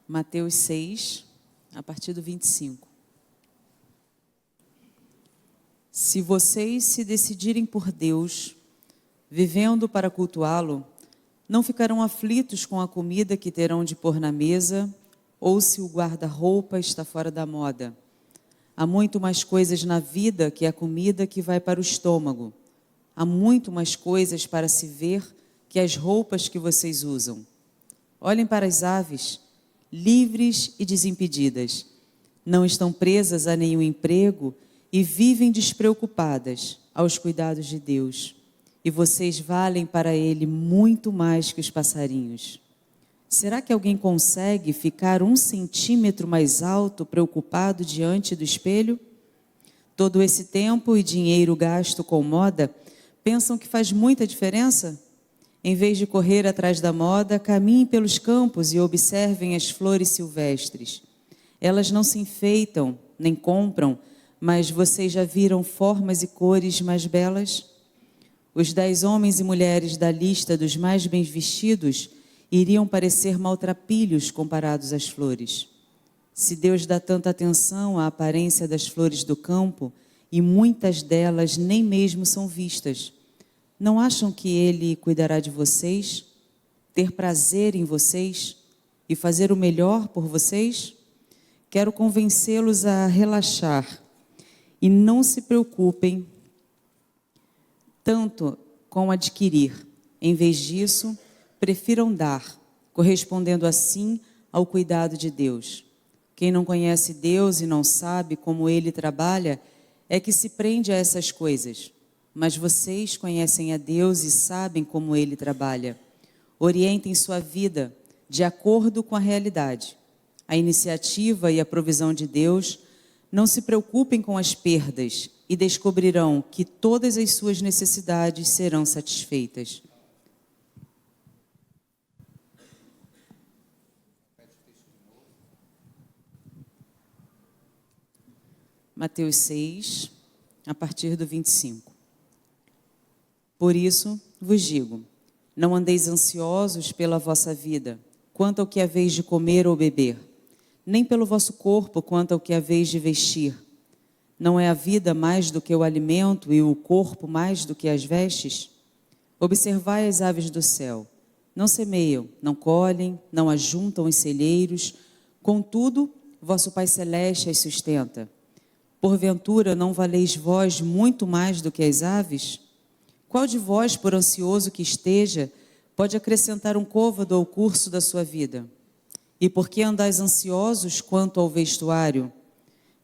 Mateus 6, a partir do 25. Se vocês se decidirem por Deus, vivendo para cultuá-lo, não ficarão aflitos com a comida que terão de pôr na mesa, ou se o guarda-roupa está fora da moda. Há muito mais coisas na vida que a comida que vai para o estômago. Há muito mais coisas para se ver que as roupas que vocês usam. Olhem para as aves, livres e desimpedidas. Não estão presas a nenhum emprego e vivem despreocupadas aos cuidados de Deus. E vocês valem para Ele muito mais que os passarinhos. Será que alguém consegue ficar 1 centímetro mais alto preocupado diante do espelho? Todo esse tempo e dinheiro gasto com moda, pensam que faz muita diferença? Em vez de correr atrás da moda, caminhem pelos campos e observem as flores silvestres. Elas não se enfeitam, nem compram, mas vocês já viram formas e cores mais belas? Os 10 homens e mulheres da lista dos mais bem vestidos iriam parecer maltrapilhos comparados às flores. Se Deus dá tanta atenção à aparência das flores do campo, e muitas delas nem mesmo são vistas, não acham que Ele cuidará de vocês, ter prazer em vocês e fazer o melhor por vocês? Quero convencê-los a relaxar e não se preocupem tanto com adquirir. Em vez disso, prefiram dar, correspondendo assim ao cuidado de Deus. Quem não conhece Deus e não sabe como Ele trabalha, é que se prende a essas coisas. Mas vocês conhecem a Deus e sabem como Ele trabalha. Orientem sua vida de acordo com a realidade. A iniciativa e a provisão de Deus. Não se preocupem com as perdas e descobrirão que todas as suas necessidades serão satisfeitas. Mateus 6, a partir do 25. Por isso vos digo, não andeis ansiosos pela vossa vida, quanto ao que haveis de comer ou beber, nem pelo vosso corpo, quanto ao que haveis de vestir. Não é a vida mais do que o alimento e o corpo mais do que as vestes? Observai as aves do céu. Não semeiam, não colhem, não ajuntam em celeiros, contudo, vosso Pai Celeste as sustenta. Porventura, não valeis vós muito mais do que as aves? Qual de vós, por ansioso que esteja, pode acrescentar um côvado ao curso da sua vida? E por que andais ansiosos quanto ao vestuário?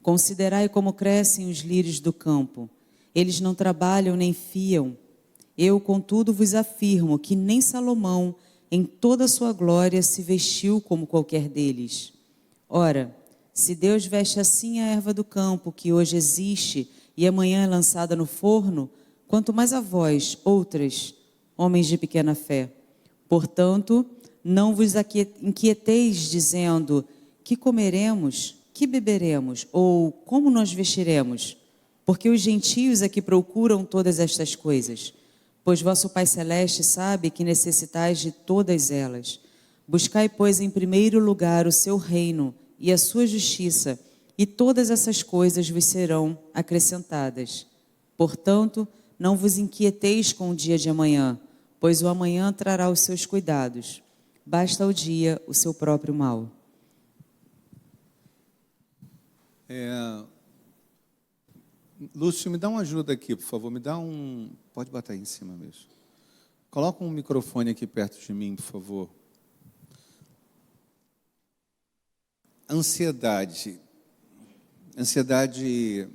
Considerai como crescem os lírios do campo. Eles não trabalham nem fiam. Eu, contudo, vos afirmo que nem Salomão, em toda a sua glória, se vestiu como qualquer deles. Ora, se Deus veste assim a erva do campo, que hoje existe e amanhã é lançada no forno, quanto mais a vós, outras, homens de pequena fé. Portanto, não vos inquieteis dizendo, que comeremos, que beberemos, ou como nos vestiremos? Porque os gentios é que procuram todas estas coisas. Pois vosso Pai Celeste sabe que necessitais de todas elas. Buscai, pois, em primeiro lugar o seu reino e a sua justiça, e todas essas coisas vos serão acrescentadas. Portanto, não vos inquieteis com o dia de amanhã, pois o amanhã trará os seus cuidados. Basta ao dia o seu próprio mal. Lúcio, me dá uma ajuda aqui, por favor. Pode botar aí em cima mesmo. Coloca um microfone aqui perto de mim, por favor. Ansiedade. Ansiedade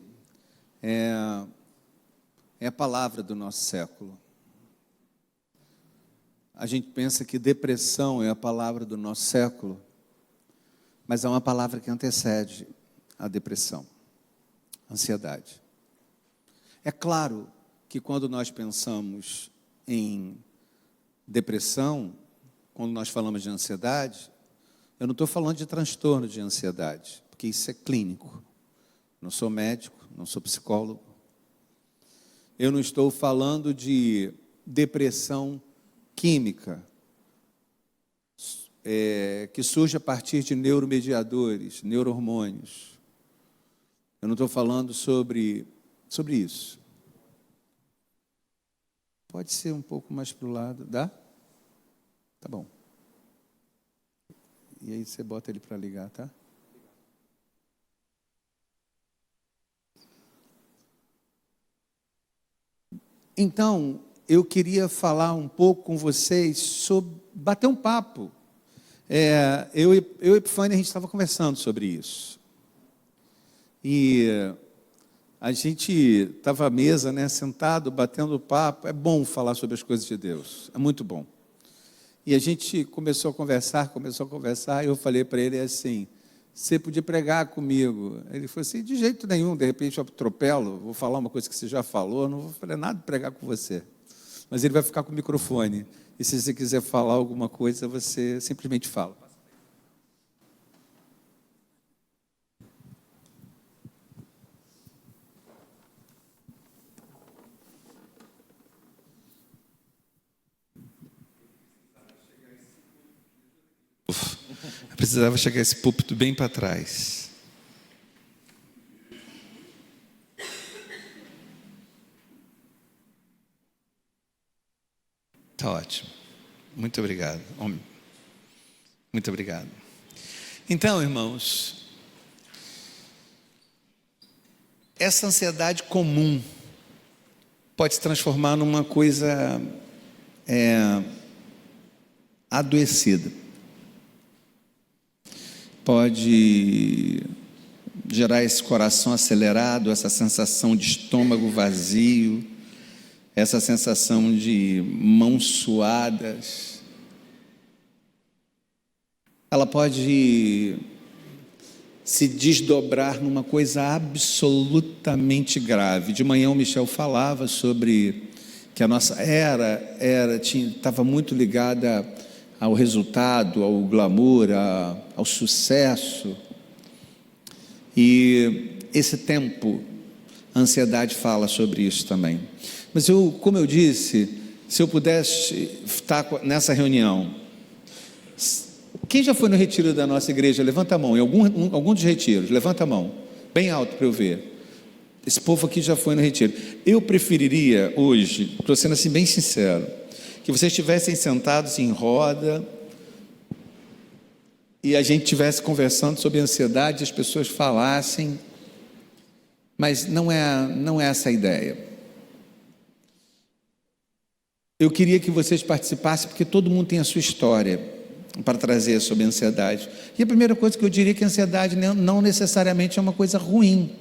é a palavra do nosso século. A gente pensa que depressão é a palavra do nosso século, mas é uma palavra que antecede a depressão, ansiedade. É claro que quando nós pensamos em depressão, quando nós falamos de ansiedade, eu não estou falando de transtorno de ansiedade, porque isso é clínico. Não sou médico, não sou psicólogo. Eu não estou falando de depressão química, que surge a partir de neuromediadores, neurohormônios. Eu não estou falando sobre isso. Pode ser um pouco mais para o lado, dá? Tá bom. E aí você bota ele para ligar, tá? Então, eu queria falar um pouco com vocês sobre bater um papo. Eu e Epifânia, a gente estava conversando sobre isso. E a gente estava à mesa, né, sentado, batendo papo. É bom falar sobre as coisas de Deus, é muito bom. E a gente começou a conversar, e eu falei para ele assim: você podia pregar comigo? Ele falou assim: de jeito nenhum, de repente eu atropelo, vou falar uma coisa que você já falou, não vou fazer nada de pregar com você. Mas ele vai ficar com o microfone, e se você quiser falar alguma coisa, você simplesmente fala. Eu precisava chegar esse púlpito bem para trás. Está ótimo. Muito obrigado. Muito obrigado. Então, irmãos, essa ansiedade comum pode se transformar numa coisa adoecida. Pode gerar esse coração acelerado, essa sensação de estômago vazio, essa sensação de mãos suadas. Ela pode se desdobrar numa coisa absolutamente grave. De manhã o Michel falava sobre que a nossa estava muito ligada ao resultado, ao glamour, ao sucesso. E esse tempo, a ansiedade fala sobre isso também. Mas como eu disse, se eu pudesse estar nessa reunião, quem já foi no retiro da nossa igreja? Levanta a mão, em algum dos retiros, levanta a mão, bem alto para eu ver. Esse povo aqui já foi no retiro. Eu preferiria hoje, estou sendo assim bem sincero, que vocês estivessem sentados em roda e a gente estivesse conversando sobre ansiedade, as pessoas falassem, mas não é essa a ideia. Eu queria que vocês participassem, porque todo mundo tem a sua história para trazer sobre ansiedade. E a primeira coisa que eu diria é que a ansiedade não necessariamente é uma coisa ruim.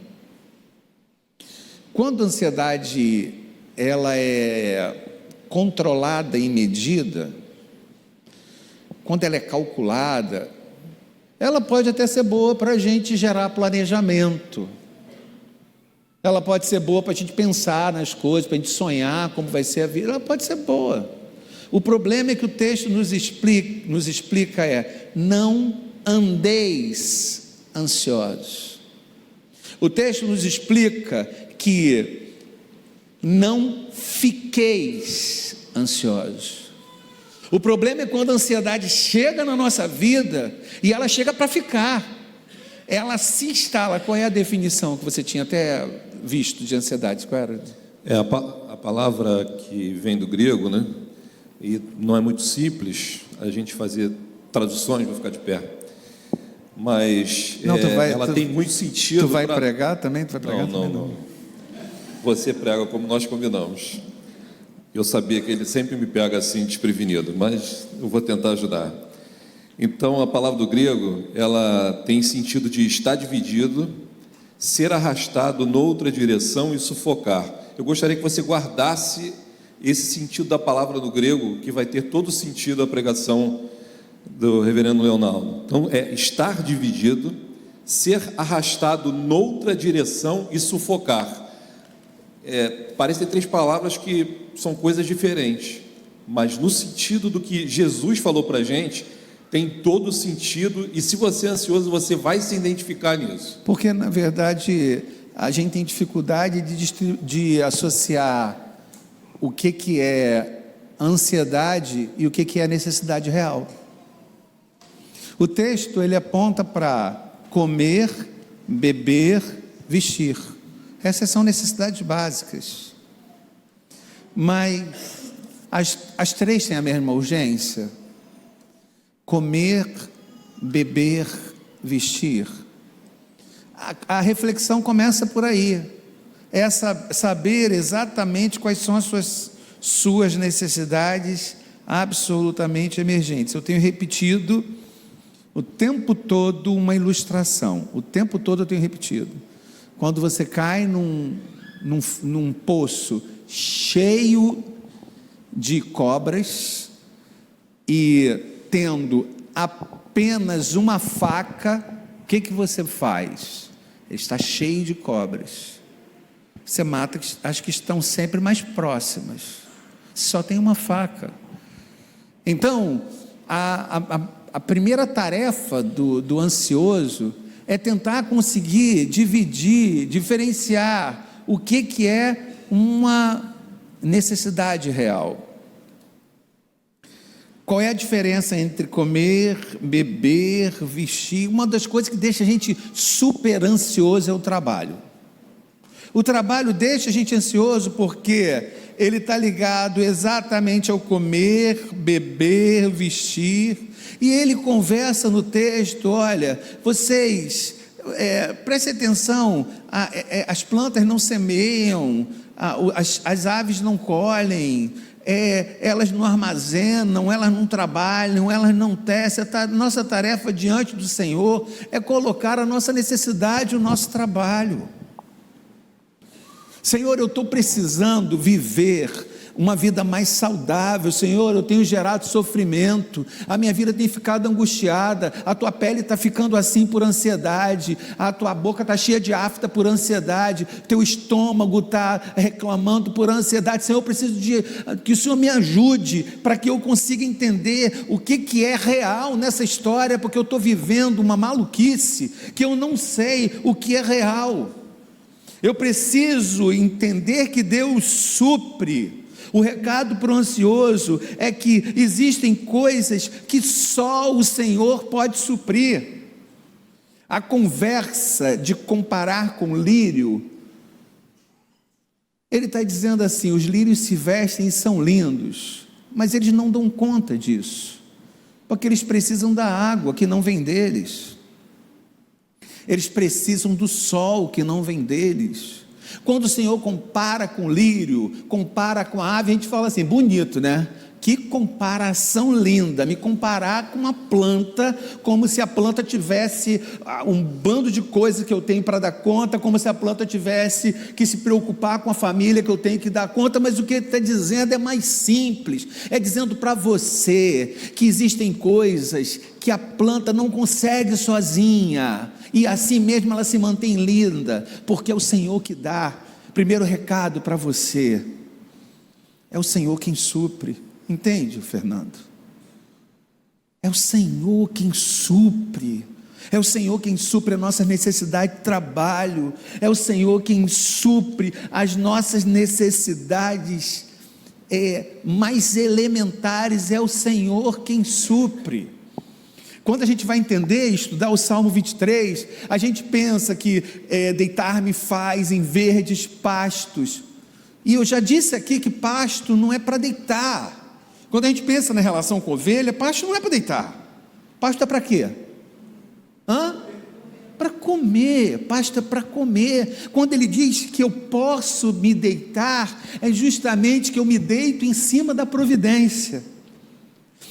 Quando a ansiedade ela é controlada e medida, quando ela é calculada, ela pode até ser boa para a gente gerar planejamento. Ela pode ser boa para a gente pensar nas coisas, para a gente sonhar como vai ser a vida. Ela pode ser boa. O problema é que o texto nos explica não andeis ansiosos. O texto nos explica que não fiqueis ansiosos. O problema é quando a ansiedade chega na nossa vida e ela chega para ficar. Ela se instala. Qual é a definição que você tinha até visto de ansiedade? Qual era? A palavra que vem do grego, né? E não é muito simples a gente fazer traduções, vou ficar de pé. Mas ela tem muito sentido. Tu vai pregar também? Tu vai pregar também? Não. Você prega como nós combinamos. Eu sabia que ele sempre me pega assim desprevenido, mas eu vou tentar ajudar. Então, a palavra do grego, ela tem sentido de estar dividido, ser arrastado noutra direção e sufocar. Eu gostaria que você guardasse esse sentido da palavra do grego, que vai ter todo o sentido a pregação do reverendo Leonardo. Então, é estar dividido, ser arrastado noutra direção e sufocar. Parecem três palavras que são coisas diferentes, mas no sentido do que Jesus falou para a gente, tem todo o sentido, e se você é ansioso, você vai se identificar nisso. Porque, na verdade, a gente tem dificuldade de associar o que é ansiedade e o que é necessidade real. O texto ele aponta para comer, beber, vestir. Essas são necessidades básicas. Mas as três têm a mesma urgência: comer, beber, vestir. A reflexão começa por aí. É saber exatamente quais são as suas necessidades absolutamente emergentes. Eu tenho repetido o tempo todo uma ilustração. O tempo todo eu tenho repetido. Quando você cai num poço cheio de cobras e tendo apenas uma faca, o que você faz? Está cheio de cobras. Você mata as que estão sempre mais próximas. Só tem uma faca. Então, a primeira tarefa do ansioso é tentar conseguir dividir, diferenciar o que é uma necessidade real. Qual é a diferença entre comer, beber, vestir? Uma das coisas que deixa a gente super ansioso é o trabalho. O trabalho deixa a gente ansioso porque ele está ligado exatamente ao comer, beber, vestir. E ele conversa no texto: olha, vocês, prestem atenção, as plantas não semeiam, as aves não colhem, elas não armazenam, elas não trabalham, elas não tecem. Nossa tarefa diante do Senhor é colocar a nossa necessidade, o nosso trabalho. Senhor, eu estou precisando viver uma vida mais saudável. Senhor, eu tenho gerado sofrimento, a minha vida tem ficado angustiada, a tua pele está ficando assim por ansiedade, a tua boca está cheia de afta por ansiedade, teu estômago está reclamando por ansiedade. Senhor, eu preciso que o Senhor me ajude para que eu consiga entender o que é real nessa história, porque eu estou vivendo uma maluquice que eu não sei o que é real. Eu preciso entender que Deus supre. O recado para o ansioso é que existem coisas que só o Senhor pode suprir. A conversa de comparar com lírio, ele está dizendo assim: os lírios se vestem e são lindos, mas eles não dão conta disso, porque eles precisam da água que não vem deles. Eles precisam do sol que não vem deles. Quando o Senhor compara com o lírio, compara com a ave, a gente fala assim: bonito, né? Que comparação linda, me comparar com uma planta, como se a planta tivesse um bando de coisas que eu tenho para dar conta, como se a planta tivesse que se preocupar com a família que eu tenho que dar conta. Mas o que ele está dizendo é mais simples, é dizendo para você que existem coisas que a planta não consegue sozinha, e assim mesmo ela se mantém linda, porque é o Senhor que dá. Primeiro recado para você: é o Senhor quem supre. Entende, Fernando? É o Senhor quem supre. É o Senhor quem supre a nossa necessidade de trabalho. É o Senhor quem supre as nossas necessidades mais elementares. É o Senhor quem supre. Quando a gente vai entender e estudar o Salmo 23, a gente pensa que deitar-me faz em verdes pastos. E eu já disse aqui que pasto não é para deitar. Quando a gente pensa na relação com ovelha, pasto não é para deitar. Pasto é para quê? Para comer. Pasto é para comer. Quando ele diz que eu posso me deitar, é justamente que eu me deito em cima da providência.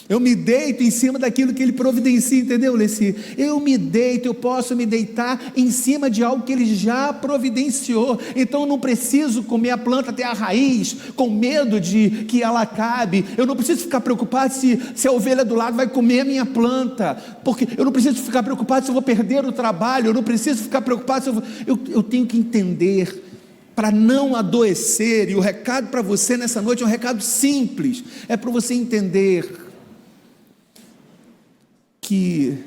Eu me deito em cima daquilo que Ele providencia, entendeu, Leci? Eu me deito, eu posso me deitar em cima de algo que Ele já providenciou. Então eu não preciso comer a planta até a raiz, com medo de que ela acabe. Eu não preciso ficar preocupado se a ovelha do lado vai comer a minha planta, porque eu não preciso ficar preocupado se eu vou perder o trabalho. Eu não preciso ficar preocupado se eu tenho que entender para não adoecer. E o recado para você nessa noite é um recado simples, é para você entender que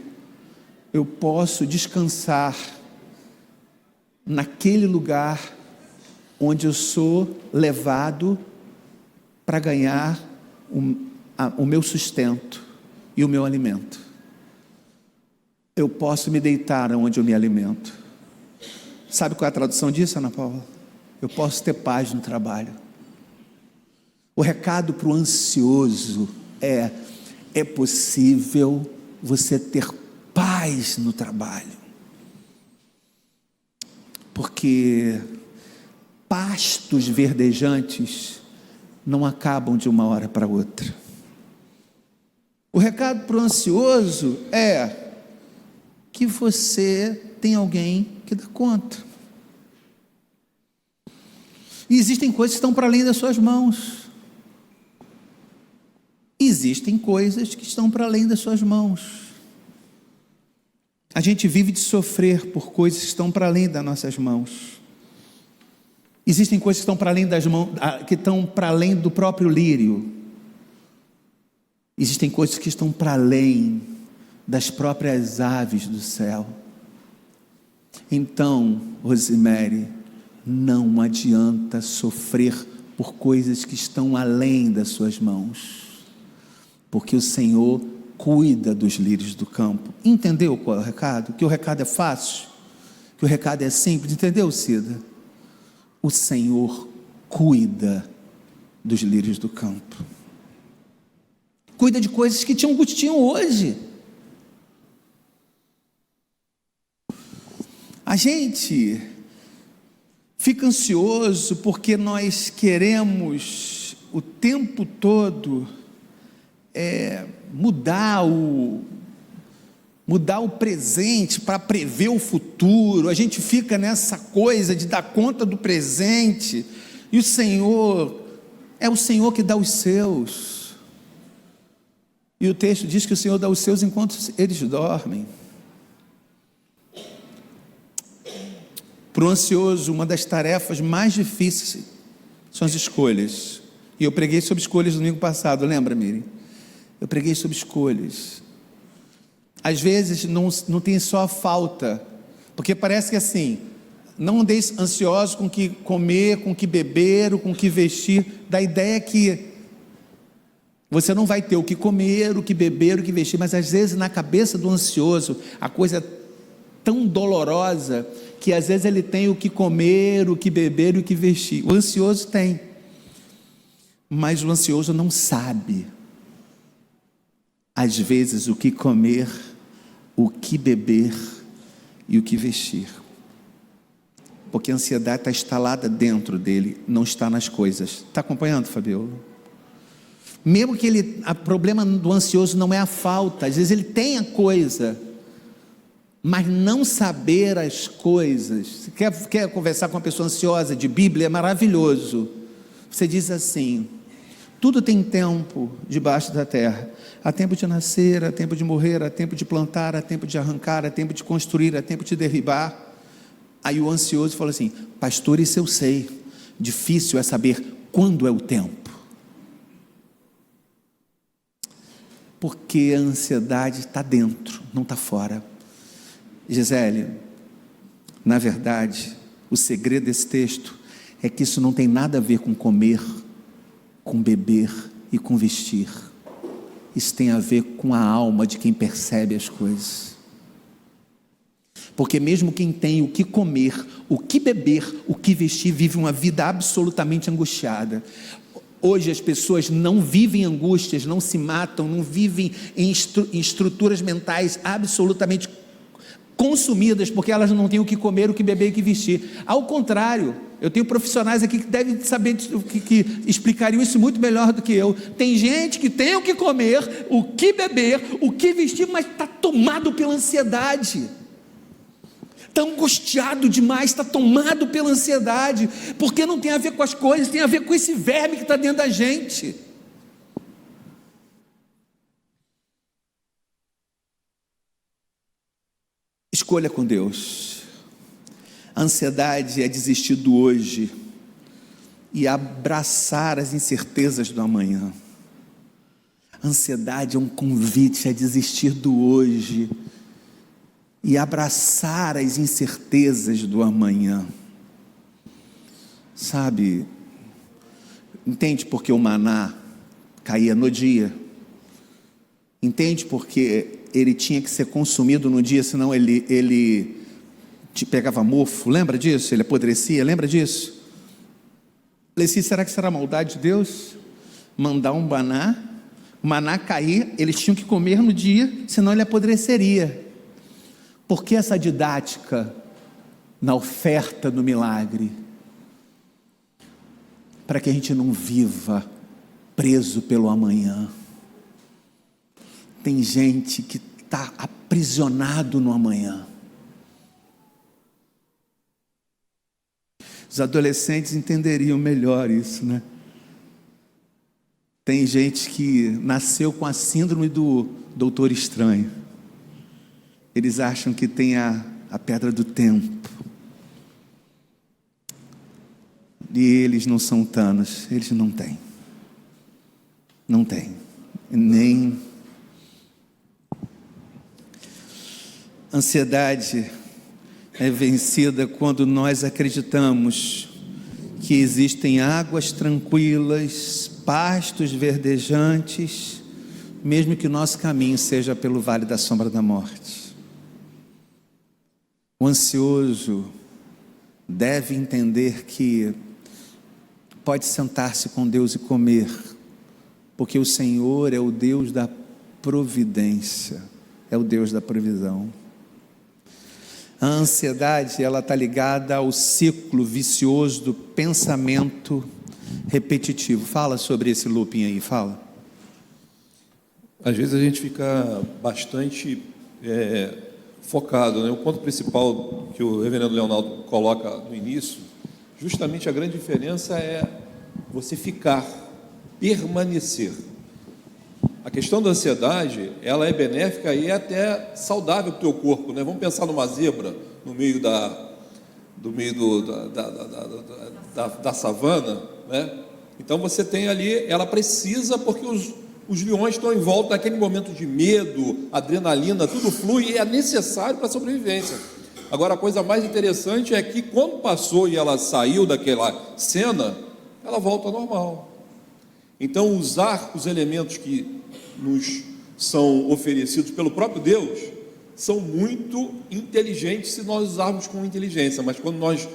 eu posso descansar naquele lugar onde eu sou levado para ganhar o meu sustento e o meu alimento. eu posso me deitar onde eu me alimento. Sabe qual é a tradução disso, Ana Paula? Eu posso ter paz no trabalho. O recado para o ansioso é possível você ter paz no trabalho. Porque pastos verdejantes não acabam de uma hora para outra. O recado para o ansioso é que você tem alguém que dá conta. E existem coisas que estão para além das suas mãos. Existem coisas que estão para além das suas mãos. A gente vive de sofrer por coisas que estão para além das nossas mãos. Existem coisas que estão para além das mãos, que estão para além do próprio lírio. Existem coisas que estão para além das próprias aves do céu. Então, Rosemary, não adianta sofrer por coisas que estão além das suas mãos, porque o Senhor cuida dos lírios do campo. Entendeu qual é o recado? Que o recado é fácil, que o recado é simples. Entendeu, Cida? O Senhor cuida dos lírios do campo. Cuida de coisas que tinham gostinho hoje. A gente fica ansioso porque nós queremos o tempo todo mudar o presente para prever o futuro. A gente fica nessa coisa de dar conta do presente, e o Senhor é o Senhor que dá os seus, e o texto diz que o Senhor dá os seus enquanto eles dormem. Para o ansioso, uma das tarefas mais difíceis são as escolhas, e eu preguei sobre escolhas no domingo passado, lembra, Miriam? Eu preguei sobre escolhas. Às vezes não tem só a falta, porque parece que assim, não andeis ansiosos com o que comer, com o que beber, ou com o que vestir. Da ideia que você não vai ter o que comer, o que beber, o que vestir, mas às vezes na cabeça do ansioso, a coisa é tão dolorosa, que às vezes ele tem o que comer, o que beber e o que vestir. O ansioso tem, mas o ansioso não sabe às vezes o que comer, o que beber e o que vestir, porque a ansiedade está instalada dentro dele, não está nas coisas. Está acompanhando, Fabiola? Mesmo que o problema do ansioso não é a falta, às vezes ele tem a coisa, mas não saber as coisas. Quer conversar com uma pessoa ansiosa de Bíblia? É maravilhoso. Você diz assim: tudo tem tempo debaixo da terra. Há tempo de nascer, há tempo de morrer, há tempo de plantar, há tempo de arrancar, há tempo de construir, há tempo de derribar. Aí o ansioso fala assim: pastor, isso eu sei, difícil é saber quando é o tempo. Porque a ansiedade está dentro, não está fora. Gisele, na verdade, o segredo desse texto é que isso não tem nada a ver com comer, com beber e com vestir. Isso tem a ver com a alma de quem percebe as coisas. Porque mesmo quem tem o que comer, o que beber, o que vestir, vive uma vida absolutamente angustiada. Hoje as pessoas não vivem angústias, não se matam, não vivem em estruturas mentais absolutamente consumidas, porque elas não têm o que comer, o que beber e o que vestir. Ao contrário, eu tenho profissionais aqui que devem saber, que explicariam isso muito melhor do que eu. Tem gente que tem o que comer, o que beber, o que vestir, mas está tomado pela ansiedade, está angustiado demais, está tomado pela ansiedade, porque não tem a ver com as coisas, tem a ver com esse verme que está dentro da gente. Escolha com Deus. A ansiedade é desistir do hoje e abraçar as incertezas do amanhã. A ansiedade é um convite a desistir do hoje e abraçar as incertezas do amanhã. Sabe, entende porque o maná caía no dia? Entende porque ele tinha que ser consumido no dia, senão ele te pegava mofo. Lembra disso? Ele apodrecia, lembra disso? Falei assim, será que será maldade de Deus? Mandar um maná cair, eles tinham que comer no dia, senão ele apodreceria. Por que essa didática na oferta do milagre? Para que a gente não viva preso pelo amanhã. Tem gente que está aprisionado no amanhã. Os adolescentes entenderiam melhor isso, né? Tem gente que nasceu com a síndrome do Doutor Estranho. Eles acham que tem a pedra do tempo. E eles não são Thanos, eles não têm. Não têm. Nem. Ansiedade é vencida quando nós acreditamos que existem águas tranquilas, pastos verdejantes, mesmo que o nosso caminho seja pelo vale da sombra da morte. O ansioso deve entender que pode sentar-se com Deus e comer, porque o Senhor é o Deus da providência, é o Deus da provisão. A ansiedade, ela está ligada ao ciclo vicioso do pensamento repetitivo. Fala sobre esse looping aí, fala. Às vezes a gente fica bastante focado, né? O ponto principal que o reverendo Leonardo coloca no início, justamente a grande diferença é você ficar, permanecer. A questão da ansiedade, ela é benéfica e é até saudável para o teu corpo, né? Vamos pensar numa zebra no meio da savana, né? Então você tem ali, ela precisa, porque os leões estão em volta daquele momento de medo, adrenalina, tudo flui e é necessário para a sobrevivência. Agora, a coisa mais interessante é que quando passou e ela saiu daquela cena, ela volta ao normal. Então, usar os elementos que nos são oferecidos pelo próprio Deus são muito inteligentes se nós usarmos com inteligência, mas quando nós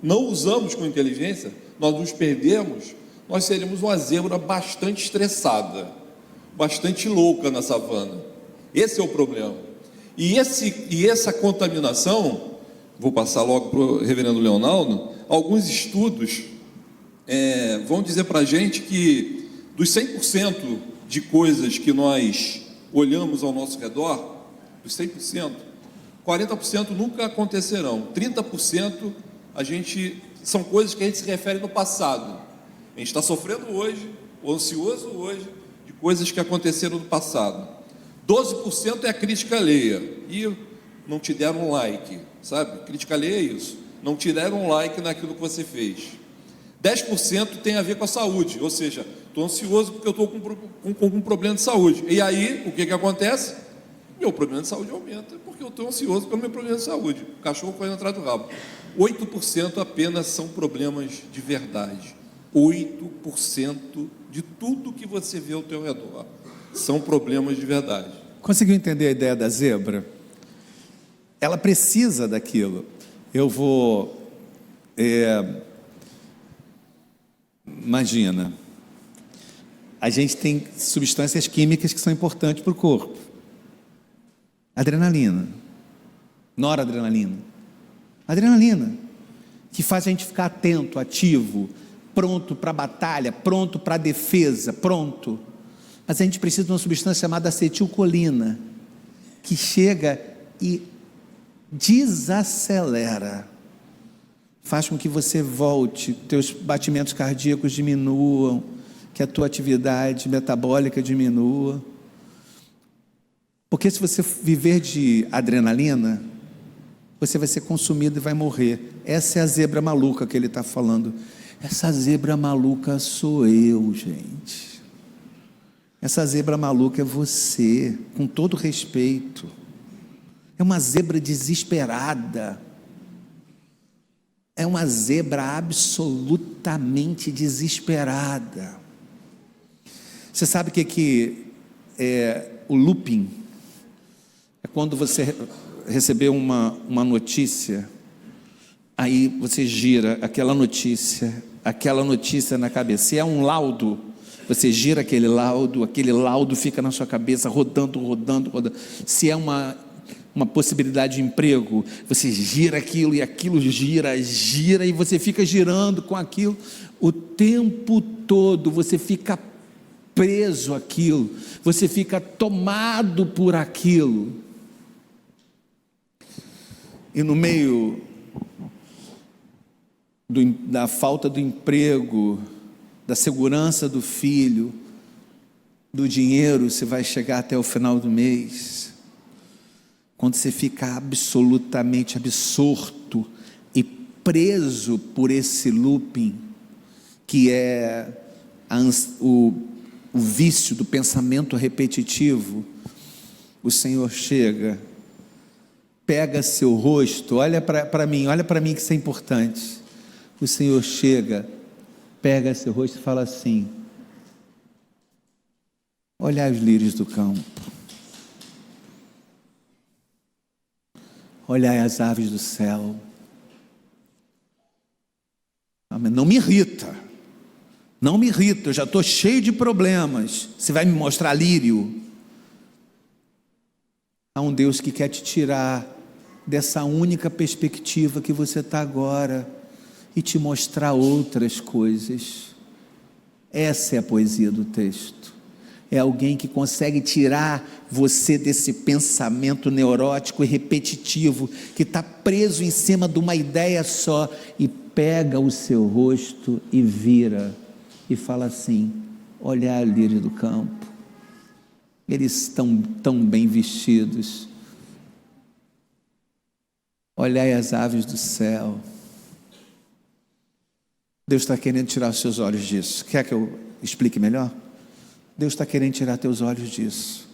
não usamos com inteligência, nós nos perdemos, nós seremos uma zebra bastante estressada, bastante louca na savana. Esse é o problema. E essa contaminação, vou passar logo para o reverendo Leonardo, alguns estudos vão dizer para a gente que dos 100% de coisas que nós olhamos ao nosso redor, dos 100%, 40% nunca acontecerão, 30% são coisas que a gente se refere no passado. A gente está sofrendo hoje, ou ansioso hoje, de coisas que aconteceram no passado. 12% é a crítica alheia, e não te deram um like, sabe? Crítica alheia é isso, não te deram um like naquilo que você fez. 10% tem a ver com a saúde, ou seja, estou ansioso porque eu estou com um problema de saúde. E aí, o que acontece? Meu problema de saúde aumenta, porque eu estou ansioso pelo meu problema de saúde. O cachorro correndo atrás do rabo. 8% apenas são problemas de verdade. 8% de tudo que você vê ao teu redor são problemas de verdade. Conseguiu entender a ideia da zebra? Ela precisa daquilo. Eu vou... Imagina, a gente tem substâncias químicas que são importantes para o corpo. Adrenalina, noradrenalina, adrenalina, que faz a gente ficar atento, ativo, pronto para a batalha, pronto para a defesa, pronto. Mas a gente precisa de uma substância chamada acetilcolina, que chega e desacelera, faz com que você volte, teus batimentos cardíacos diminuam, que a tua atividade metabólica diminua. Porque se você viver de adrenalina, você vai ser consumido e vai morrer. Essa é a zebra maluca que ele está falando. Essa zebra maluca sou eu, gente. Essa zebra maluca é você, com todo respeito. É uma zebra desesperada. É uma zebra absolutamente desesperada. Você sabe o que é o looping? quando você recebeu uma notícia, aí você gira aquela notícia na cabeça. Se é um laudo, você gira aquele laudo fica na sua cabeça, rodando. Se é uma possibilidade de emprego, você gira aquilo, e aquilo gira, e você fica girando com aquilo o tempo todo, você fica preso àquilo, você fica tomado por aquilo. E no meio da falta do emprego, da segurança do filho, do dinheiro, você vai chegar até o final do mês, quando você fica absolutamente absorto e preso por esse looping, que é o vício do pensamento repetitivo, o Senhor chega, pega seu rosto, olha para mim que isso é importante. O Senhor chega, pega seu rosto e fala assim: olhai os lírios do campo, olhai as aves do céu. Não me irrita, eu já estou cheio de problemas, você vai me mostrar lírio? Há um Deus que quer te tirar dessa única perspectiva que você está agora e te mostrar outras coisas. Essa é a poesia do texto. É alguém que consegue tirar você desse pensamento neurótico e repetitivo, que está preso em cima de uma ideia só, e pega o seu rosto e vira e fala assim: olhai a lírio do campo, eles estão tão bem vestidos, olhai as aves do céu. Deus está querendo tirar os seus olhos disso. Quer que eu explique melhor? Deus está querendo tirar teus olhos disso,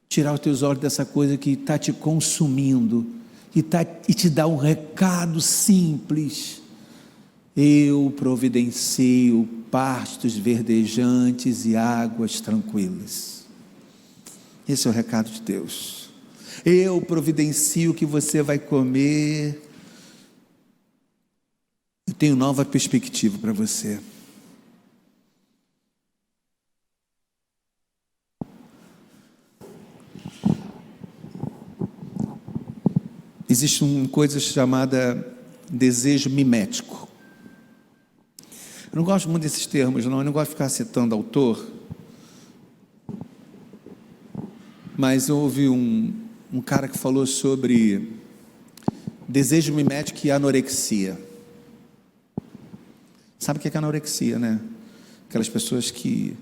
tirar os teus olhos dessa coisa que está te consumindo, e te dá um recado simples: eu providencio pastos verdejantes e águas tranquilas. Esse é o recado de Deus. Eu providencio o que você vai comer. Eu tenho nova perspectiva para você. Existe uma coisa chamada desejo mimético. Eu não gosto muito desses termos, não. Eu não gosto de ficar citando autor. Mas houve um cara que falou sobre desejo mimético e anorexia. Sabe o que é anorexia, né? Aquelas pessoas que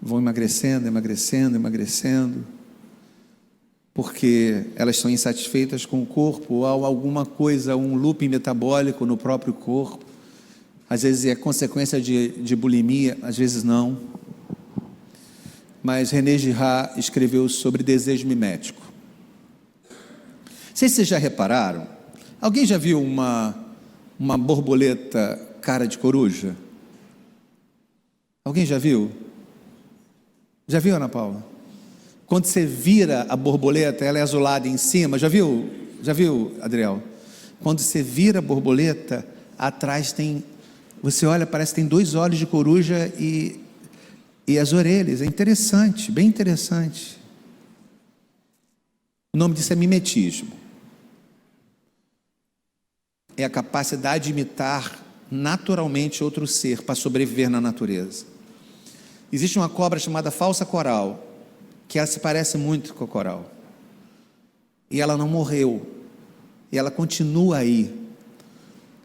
vão emagrecendo, porque elas estão insatisfeitas com o corpo, ou alguma coisa, um looping metabólico no próprio corpo. Às vezes é consequência de bulimia, às vezes não. Mas René Girard escreveu sobre desejo mimético. Não sei se vocês já repararam, alguém já viu uma borboleta cara de coruja? Alguém já viu? Já viu, Ana Paula? Quando você vira a borboleta, ela é azulada em cima. Já viu, Adriel? Quando você vira a borboleta, atrás tem... Você olha, parece que tem 2 olhos de coruja e as orelhas. É interessante, bem interessante. O nome disso é mimetismo. É a capacidade de imitar naturalmente outro ser para sobreviver na natureza. Existe uma cobra chamada falsa coral, que ela se parece muito com a coral, e ela não morreu, e ela continua aí,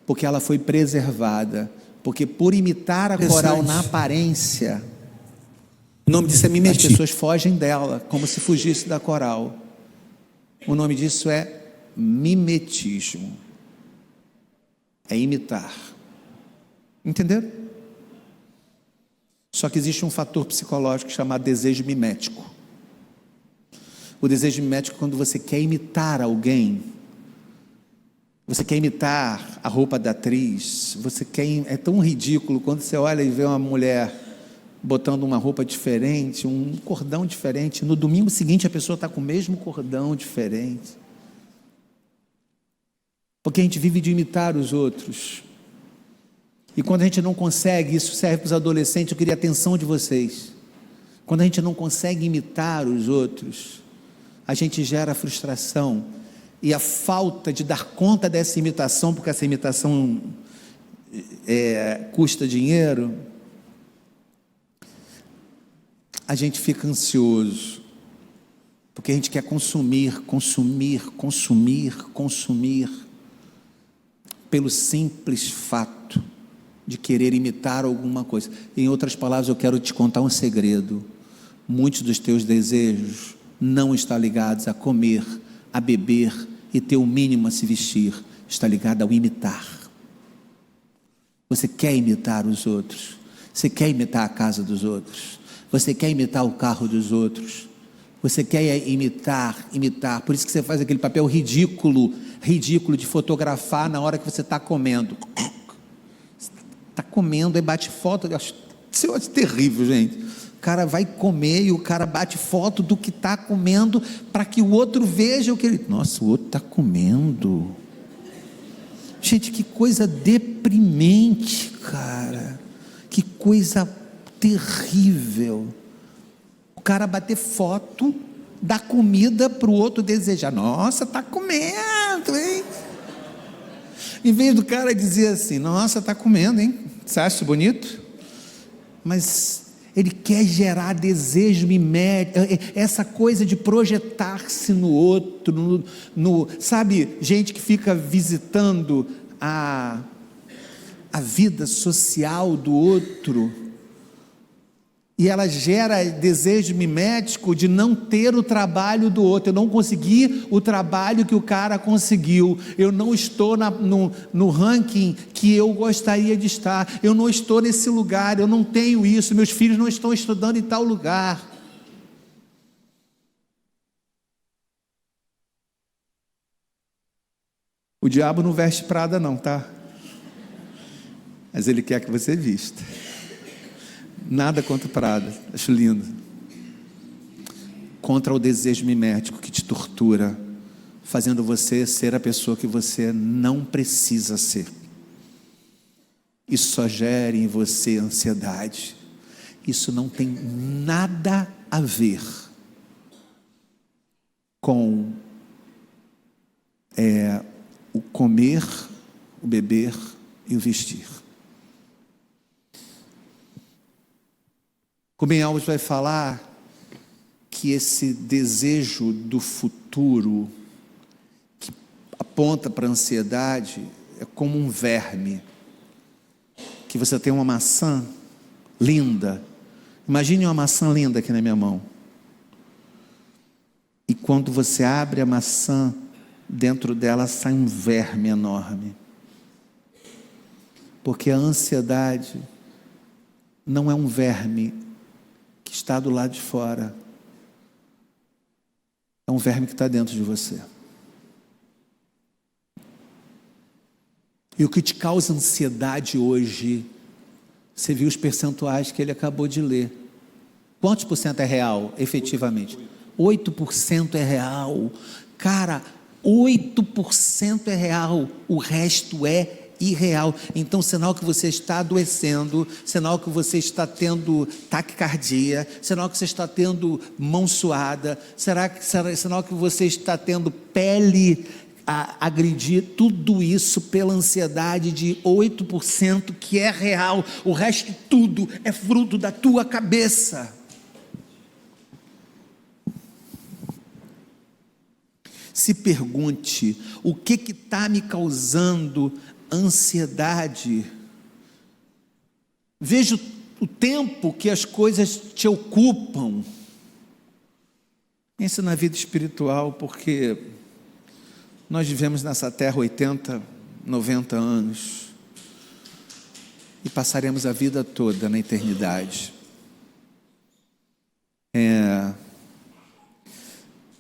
porque ela foi preservada, porque por imitar a coral na aparência, o nome disso é mimetismo. As pessoas fogem dela, como se fugisse da coral. O nome disso é mimetismo, é imitar. Entenderam? Só que existe um fator psicológico chamado desejo mimético. O desejo mimético é quando você quer imitar alguém, você quer imitar a roupa da atriz, é tão ridículo quando você olha e vê uma mulher botando uma roupa diferente, um cordão diferente. No domingo seguinte a pessoa está com o mesmo cordão diferente. Porque a gente vive de imitar os outros. E quando a gente não consegue, isso serve para os adolescentes, eu queria a atenção de vocês. Quando a gente não consegue imitar os outros, a gente gera frustração. E a falta de dar conta dessa imitação, porque essa imitação custa dinheiro, a gente fica ansioso, porque a gente quer consumir, pelo simples fato de querer imitar alguma coisa. Em outras palavras, eu quero te contar um segredo: muitos dos teus desejos não estão ligados a comer, a beber e ter o mínimo a se vestir, está ligado ao imitar. Você quer imitar os outros, você quer imitar a casa dos outros, você quer imitar o carro dos outros, você quer imitar, por isso que você faz aquele papel ridículo de fotografar na hora que você está comendo. Está comendo, aí bate foto, isso é terrível, gente. O cara vai comer e o cara bate foto do que está comendo, para que o outro veja o que ele... Nossa, o outro está comendo. Gente, que coisa deprimente, cara. Que coisa terrível. O cara bater foto da comida para o outro desejar. Nossa, está comendo, hein? Em vez do cara dizer assim: nossa, está comendo, hein? Você acha isso bonito? Mas ele quer gerar desejo imédiato, essa coisa de projetar-se no outro, sabe, gente que fica visitando a vida social do outro, e ela gera desejo mimético de não ter o trabalho do outro. Eu não consegui o trabalho que o cara conseguiu, eu não estou no ranking que eu gostaria de estar, eu não estou nesse lugar, eu não tenho isso, meus filhos não estão estudando em tal lugar. O diabo não veste Prada não, tá? Mas ele quer que você vista. Nada contra Prada, acho lindo. Contra o desejo mimético que te tortura, fazendo você ser a pessoa que você não precisa ser. Isso só gera em você ansiedade. Isso não tem nada a ver com o comer, o beber e o vestir. Rubem Alves vai falar que esse desejo do futuro, que aponta para a ansiedade, é como um verme. Que você tem uma maçã linda, imagine uma maçã linda aqui na minha mão, e quando você abre a maçã, dentro dela sai um verme enorme, porque a ansiedade não é um verme que está do lado de fora, é um verme que está dentro de você. E o que te causa ansiedade hoje, você viu os percentuais que ele acabou de ler. Quantos por cento é real, efetivamente? 8% é real. Cara, 8% é real, o resto é irreal. Então, sinal que você está adoecendo, sinal que você está tendo taquicardia, sinal que você está tendo mão suada, sinal que você está tendo pele a agredir, tudo isso pela ansiedade de 8% que é real, o resto tudo é fruto da tua cabeça. Se pergunte, o que está me causando ansiedade? Veja o tempo que as coisas te ocupam. Pense na vida espiritual, porque nós vivemos nessa terra 80, 90 anos e passaremos a vida toda na eternidade.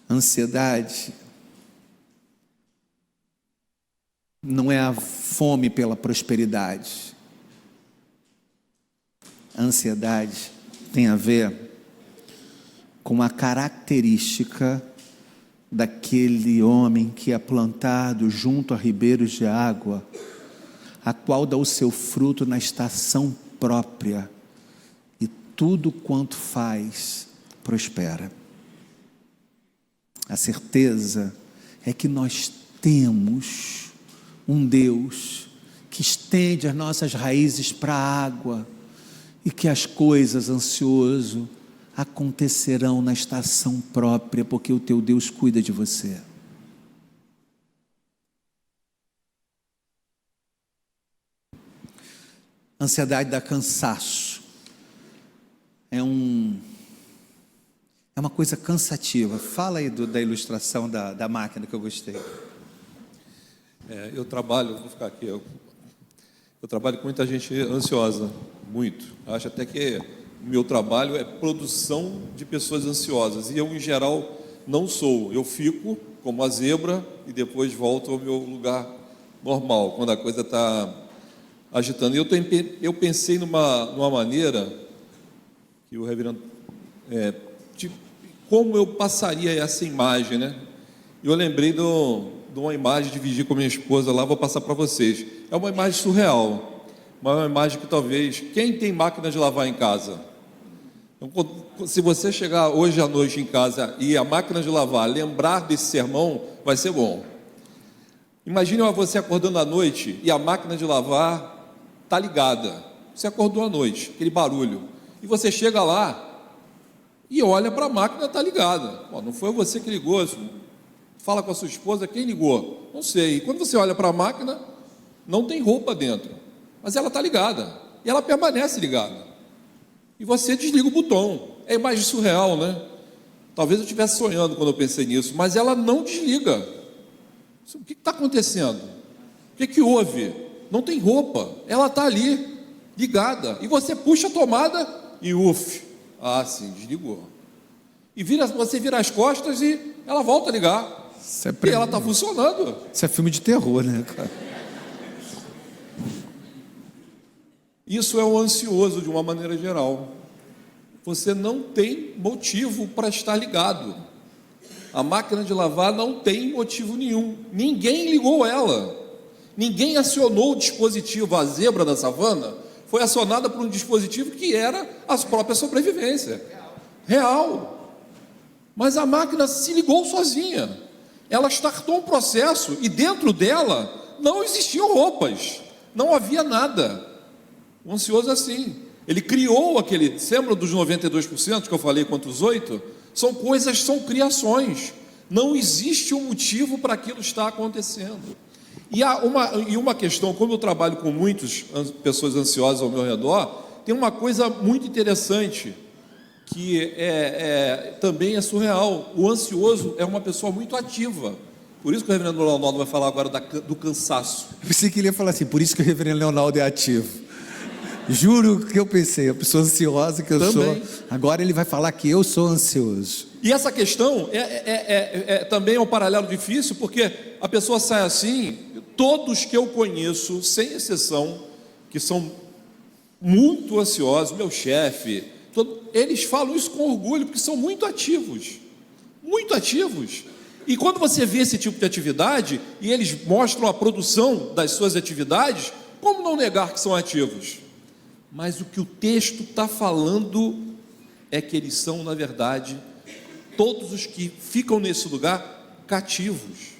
Ansiedade não é a fome pela prosperidade. A ansiedade tem a ver com a característica daquele homem que é plantado junto a ribeiros de água, a qual dá o seu fruto na estação própria, e tudo quanto faz prospera. A certeza é que nós temos um Deus que estende as nossas raízes para a água, e que as coisas, ansioso, acontecerão na estação própria, porque o teu Deus cuida de você. Ansiedade dá cansaço. É uma coisa cansativa. Fala aí da ilustração da máquina que eu gostei. Eu trabalho, vou ficar aqui, eu trabalho com muita gente ansiosa, muito. Acho até que o meu trabalho é produção de pessoas ansiosas, e eu, em geral, não sou. Eu fico como a zebra e depois volto ao meu lugar normal, quando a coisa está agitando. E eu pensei numa maneira que o reverendo, de como eu passaria essa imagem, né? Eu lembrei de uma imagem, dividi com a minha esposa lá, vou passar para vocês. É uma imagem surreal, mas é uma imagem que talvez, quem tem máquina de lavar em casa? Então, se você chegar hoje à noite em casa e a máquina de lavar lembrar desse sermão, vai ser bom. Imagine você acordando à noite e a máquina de lavar está ligada. Você acordou à noite, aquele barulho, e você chega lá e olha para a máquina, está ligada. Não foi você que ligou. Fala com a sua esposa, quem ligou? Não sei. E quando você olha para a máquina, não tem roupa dentro, mas ela está ligada, e ela permanece ligada, e você desliga o botão. É imagem surreal, né? Talvez eu estivesse sonhando quando eu pensei nisso, mas ela não desliga. O que está acontecendo? O que houve? Não tem roupa, ela está ali, ligada, e você puxa a tomada e sim, desligou. E você vira as costas e ela volta a ligar. E ela está funcionando. Isso é filme de terror, né, cara? Isso é o ansioso de uma maneira geral. Você não tem motivo para estar ligado. A máquina de lavar não tem motivo nenhum. Ninguém ligou ela. Ninguém acionou o dispositivo. A zebra da savana foi acionada por um dispositivo que era a própria sobrevivência. Real. Mas a máquina se ligou sozinha. Ela startou um processo e dentro dela não existiam roupas, não havia nada. O ansioso é assim. Ele criou aquele, lembra dos 92% que eu falei contra os 8%? São coisas, são criações. Não existe um motivo para aquilo estar acontecendo. E uma questão, como eu trabalho com muitas pessoas ansiosas ao meu redor, tem uma coisa muito interessante, que também é surreal. O ansioso é uma pessoa muito ativa. Por isso que o reverendo Leonardo vai falar agora do cansaço. Eu pensei que ele ia falar assim, por isso que o reverendo Leonardo é ativo. Juro que eu pensei, a pessoa ansiosa que eu também sou, agora ele vai falar que eu sou ansioso. E essa questão também é um paralelo difícil, porque a pessoa sai assim. Todos que eu conheço, sem exceção, que são muito ansiosos, meu chefe, eles falam isso com orgulho, porque são muito ativos. Muito ativos. E quando você vê esse tipo de atividade, e eles mostram a produção das suas atividades, como não negar que são ativos? Mas o que o texto está falando é que eles são, na verdade, todos os que ficam nesse lugar, cativos.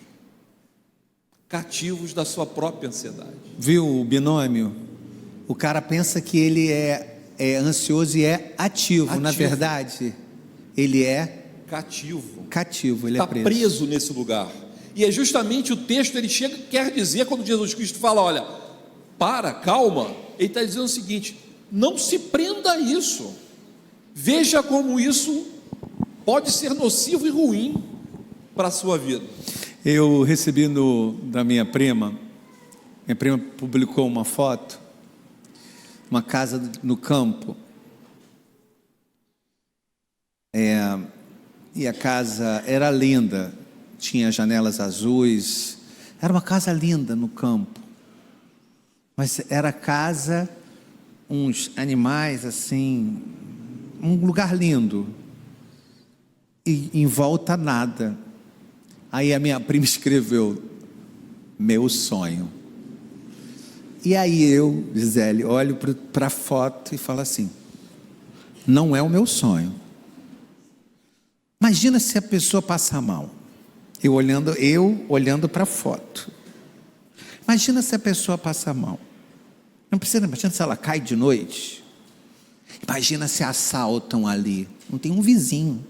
Cativos da sua própria ansiedade. Viu o binômio? O cara pensa que ele é ansioso e é ativo. Na verdade, ele é cativo, ele está preso nesse lugar. E é justamente o texto, ele quer dizer, quando Jesus Cristo fala, olha, calma, ele está dizendo o seguinte: não se prenda a isso. Veja como isso pode ser nocivo e ruim para a sua vida. Eu recebi da minha prima publicou uma foto, uma casa no campo, e a casa era linda, tinha janelas azuis, era uma casa linda no campo, mas era casa, uns animais assim, um lugar lindo, e em volta nada. Aí a minha prima escreveu: meu sonho. E aí eu, Gisele, olho para a foto e falo assim: não é o meu sonho. Imagina se a pessoa passar mal. Eu olhando para a foto. Imagina se a pessoa passar mal. Não precisa, imagina se ela cai de noite. Imagina se assaltam ali. Não tem um vizinho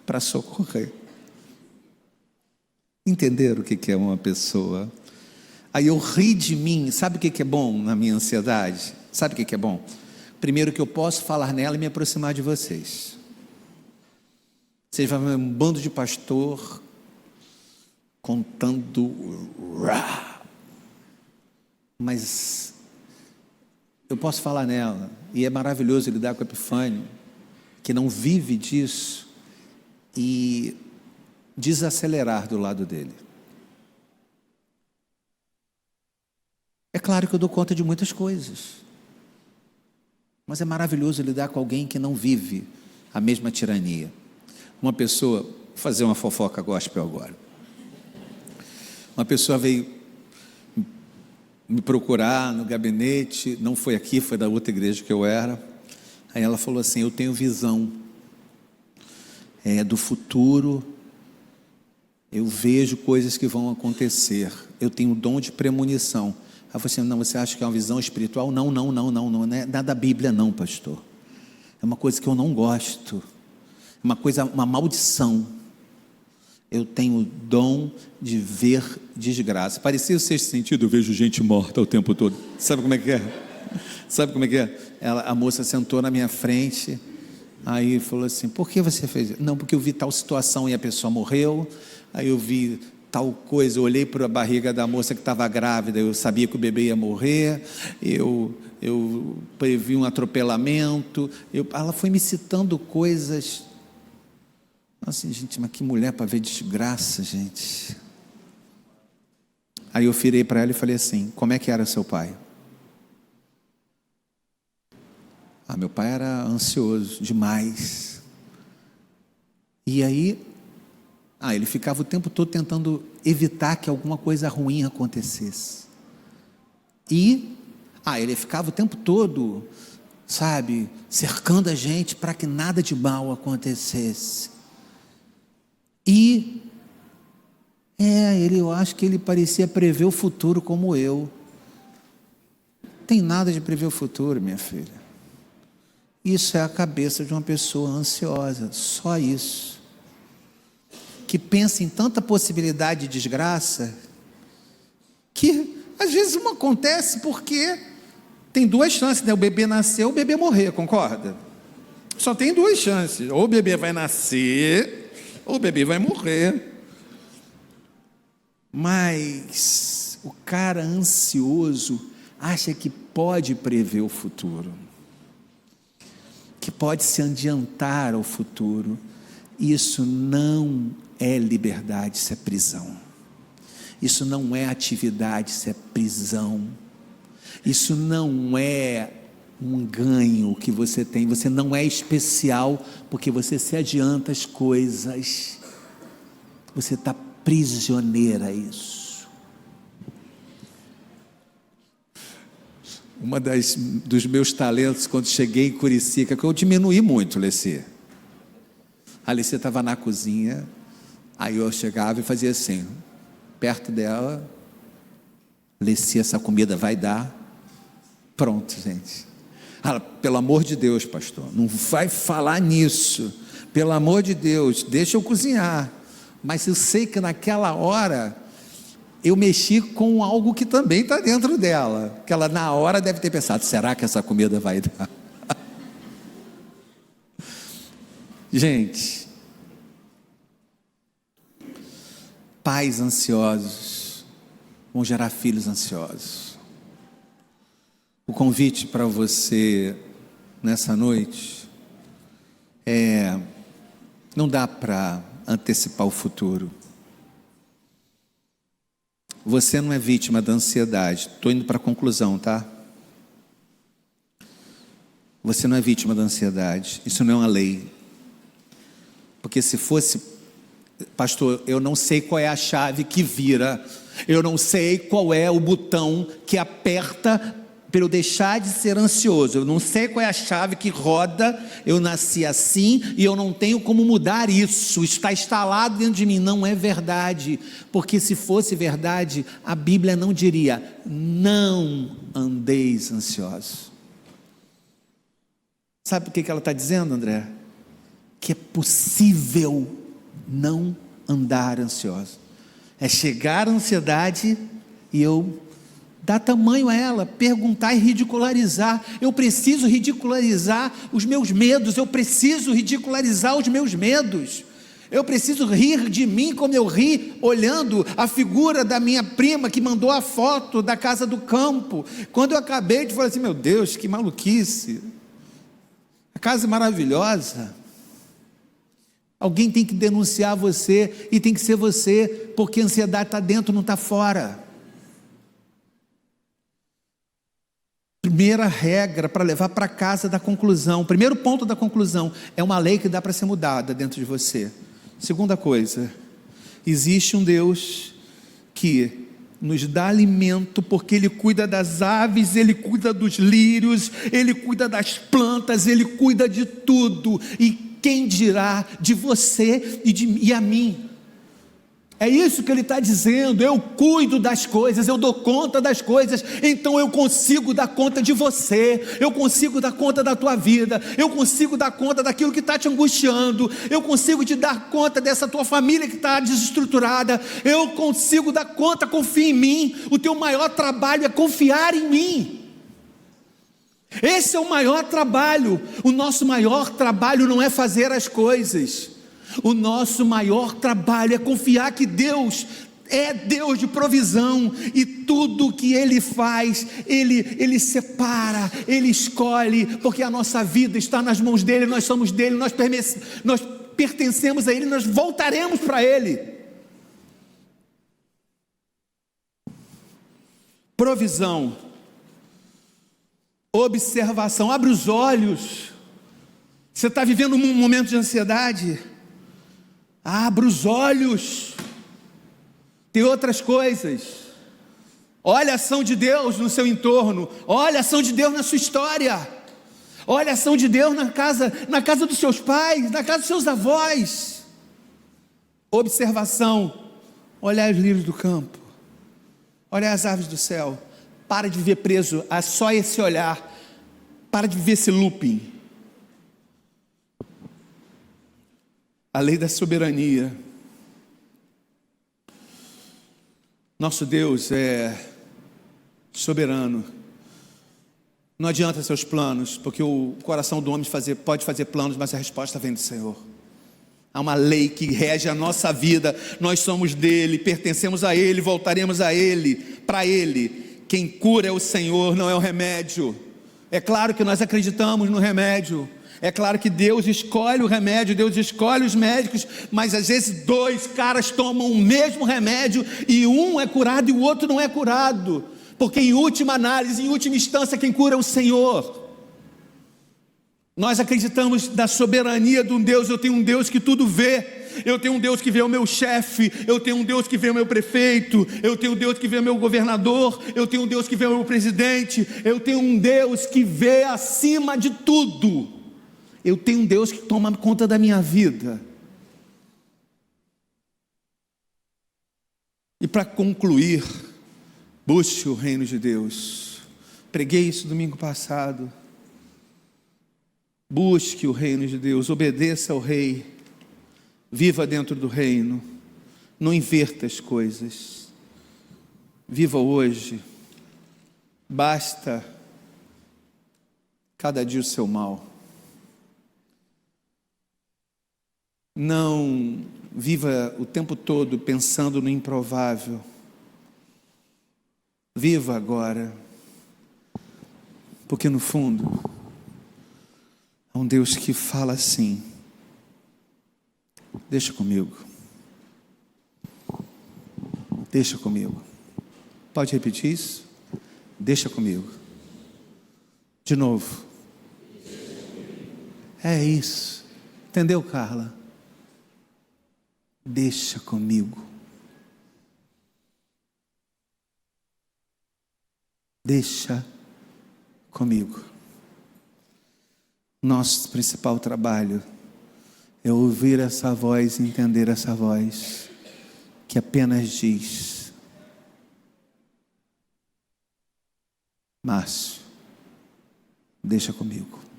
para socorrer. Entenderam o que é uma pessoa? Aí eu ri de mim. Sabe o que é bom na minha ansiedade? Sabe o que é bom? Primeiro, que eu posso falar nela e me aproximar de vocês. Vocês vão ver um bando de pastor contando, mas eu posso falar nela, e é maravilhoso lidar com o Epifânio, que não vive disso, e desacelerar do lado dele. É claro que eu dou conta de muitas coisas, mas é maravilhoso lidar com alguém que não vive a mesma tirania. Uma pessoa, vou fazer uma fofoca gospel agora. Uma pessoa veio me procurar no gabinete, não foi aqui, foi da outra igreja que eu era. Aí ela falou assim: eu tenho visão do futuro, eu vejo coisas que vão acontecer, eu tenho o dom de premonição. Aí eu falei assim: não, você acha que é uma visão espiritual? Não é nada da Bíblia não, pastor. É uma coisa que eu não gosto, uma maldição. Eu tenho o dom de ver desgraça. Parecia o sexto sentido, eu vejo gente morta o tempo todo. Sabe como é que é? Sabe como é que é? A moça sentou na minha frente, aí falou assim: por que você fez isso? Não, porque eu vi tal situação e a pessoa morreu. Aí eu vi tal coisa, eu olhei para a barriga da moça que estava grávida, eu sabia que o bebê ia morrer, eu previ um atropelamento. Ela foi me citando coisas. Assim, gente, mas que mulher para ver desgraça, gente. Aí eu virei para ela e falei assim: como é que era seu pai? Meu pai era ansioso demais. E aí, ele ficava o tempo todo tentando evitar que alguma coisa ruim acontecesse. E, ele ficava o tempo todo, sabe, cercando a gente para que nada de mal acontecesse. E eu acho que ele parecia prever o futuro como eu. Não tem nada de prever o futuro, minha filha. Isso é a cabeça de uma pessoa ansiosa, só isso. Que pensa em tanta possibilidade de desgraça, que às vezes não acontece porque tem duas chances, né? O bebê nascer ou o bebê morrer, concorda? Só tem duas chances, ou o bebê vai nascer ou o bebê vai morrer. Mas o cara ansioso acha que pode prever o futuro, que pode se adiantar ao futuro. Isso não é liberdade, isso é prisão. Isso não é atividade, isso é prisão. Isso não é um ganho que você tem. Você não é especial porque você se adianta as coisas. Você está prisioneira a isso. Dos meus talentos, quando cheguei em Curicica, que eu diminuí muito, Leci. A Leci estava na cozinha, aí eu chegava e fazia assim, perto dela: Leci, essa comida vai dar? Pronto, gente. Pelo amor de Deus, pastor, não vai falar nisso, pelo amor de Deus, deixa eu cozinhar. Mas eu sei que naquela hora eu mexi com algo que também está dentro dela, que ela na hora deve ter pensado: será que essa comida vai dar? Gente, pais ansiosos vão gerar filhos ansiosos. O convite para você nessa noite não dá para antecipar o futuro. Você não é vítima da ansiedade. Estou indo para a conclusão, tá? Você não é vítima da ansiedade. Isso não é uma lei. Porque se fosse, pastor, eu não sei qual é a chave que vira, eu não sei qual é o botão que aperta para eu deixar de ser ansioso, eu não sei qual é a chave que roda, eu nasci assim e eu não tenho como mudar isso, está instalado dentro de mim. Não é verdade, porque se fosse verdade, a Bíblia não diria: não andeis ansiosos. Sabe por que ela está dizendo, André? Que é possível não andar ansioso. É chegar à ansiedade e eu dar tamanho a ela, perguntar e ridicularizar. Eu preciso ridicularizar os meus medos, eu preciso ridicularizar os meus medos. Eu preciso rir de mim como eu ri olhando a figura da minha prima que mandou a foto da casa do campo. Quando eu acabei de falar assim: meu Deus, que maluquice, a casa é maravilhosa. Alguém tem que denunciar você, e tem que ser você, porque a ansiedade está dentro, não está fora. Primeira regra para levar para casa da conclusão, primeiro ponto da conclusão, é uma lei que dá para ser mudada dentro de você. Segunda coisa, existe um Deus que nos dá alimento, porque Ele cuida das aves, Ele cuida dos lírios, Ele cuida das plantas, Ele cuida de tudo. E quem dirá de você e a mim? É isso que ele está dizendo: eu cuido das coisas, eu dou conta das coisas, então eu consigo dar conta de você, eu consigo dar conta da tua vida, eu consigo dar conta daquilo que está te angustiando, eu consigo te dar conta dessa tua família que está desestruturada, eu consigo dar conta. Confia em mim, o teu maior trabalho é confiar em mim. Esse é o maior trabalho. O nosso maior trabalho não é fazer as coisas, o nosso maior trabalho é confiar que Deus é Deus de provisão, e tudo que Ele faz, Ele separa, Ele escolhe, porque a nossa vida está nas mãos dEle, nós somos dEle, nós pertencemos a Ele, nós voltaremos para Ele. Provisão, observação, abre os olhos. Você está vivendo um momento de ansiedade? Abra os olhos. Tem outras coisas. Olha a ação de Deus no seu entorno. Olha a ação de Deus na sua história. Olha a ação de Deus na casa dos seus pais, na casa dos seus avós. Observação. Olha os lírios do campo. Olha as aves do céu. Para de viver preso a só esse olhar. Para de viver esse looping. A lei da soberania. Nosso Deus é soberano. Não adianta seus planos, porque o coração do homem pode fazer planos, mas a resposta vem do Senhor. Há uma lei que rege a nossa vida. Nós somos dele, pertencemos a ele, voltaremos a ele, para ele. Quem cura é o Senhor, não é o remédio. É claro que nós acreditamos no remédio. É claro que Deus escolhe o remédio, Deus escolhe os médicos, mas às vezes dois caras tomam o mesmo remédio e um é curado e o outro não é curado, porque em última análise, em última instância, quem cura é o Senhor. Nós acreditamos na soberania de um Deus. Eu tenho um Deus que tudo vê. Eu tenho um Deus que vê o meu chefe, eu tenho um Deus que vê o meu prefeito, eu tenho um Deus que vê o meu governador, eu tenho um Deus que vê o meu presidente, eu tenho um Deus que vê acima de tudo. Eu tenho um Deus que toma conta da minha vida. E para concluir, busque o reino de Deus. Preguei isso domingo passado. Busque o reino de Deus, obedeça ao rei, viva dentro do reino, não inverta as coisas, viva hoje, basta cada dia o seu mal. Não viva o tempo todo pensando no improvável. Viva agora, porque no fundo há um Deus que fala assim: deixa comigo, deixa comigo. Pode repetir isso? Deixa comigo. De novo. É isso. Entendeu, Carla? Deixa comigo. Deixa comigo. Nosso principal trabalho é ouvir essa voz e entender essa voz que apenas diz: Márcio, deixa comigo.